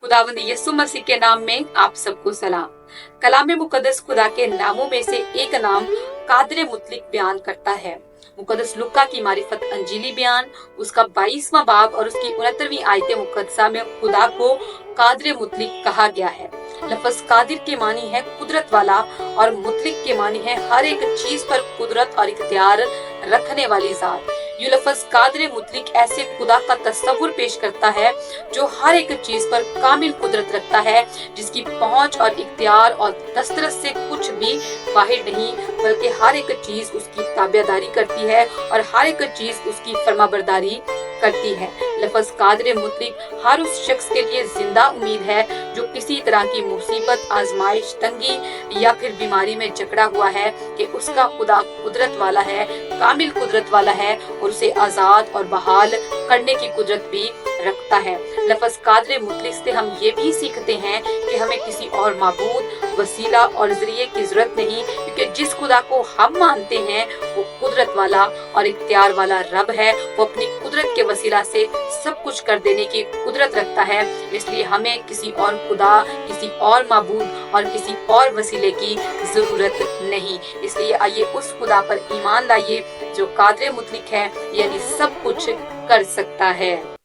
खुदावंद यीशु मसीह के नाम में आप सबको सलाम। कलाम मुकद्दस खुदा के नामों में से एक नाम कादरे मुतलिक बयान करता है। मुकद्दस लुक्का की मारिफत अंजीली बयान उसका 22वां बाब और उसकी 69वीं आयत मुकद्दसा में खुदा को कादरे मुतलिक कहा गया है। लफ्ज कादिर के मानी है कुदरत वाला और मुतलिक के मानी है हर एक चीज पर कुदरत और इख्तियार रखने वाली जात। ये लफ्ज कादरे मुतलिक ऐसे खुदा का तस्वुर पेश करता है जो हर एक चीज पर कामिल कुदरत रखता है, जिसकी पहुंच और इख्तियार और दस्तरस से कुछ भी बाहर नहीं, बल्कि हर एक चीज उसकी ताबेदारी करती है और हर एक चीज उसकी फरमाबरदारी करती है। लफ्ज कादरे मुतलिक हर उस शख्स के लिए जिंदा उम्मीद है जो किसी तरह की मुसीबत, आजमाइश, तंगी या फिर बीमारी में जकड़ा हुआ है कि उसका खुदा कुदरत वाला है, कामिल कुदरत वाला है और उसे आजाद और बहाल करने की कुदरत भी रखता है। लफ्ज कादरे मुतलिक से हम ये भी सीखते हैं कि हमें किसी और माबूद, वसीला और जरिए की जरूरत नहीं, क्योंकि जिस खुदा को हम मानते हैं वो कुदरत वाला और इख्तियार वाला रब है। वो अपनी कुदरत के वसीला से सब कुछ कर देने की कुदरत रखता है। इसलिए हमें किसी और खुदा, किसी और माबूद और किसी और वसीले की जरूरत नहीं। इसलिए आइए उस खुदा पर ईमान लाइए जो कादरे मुतलिक है, यानी सब कुछ कर सकता है।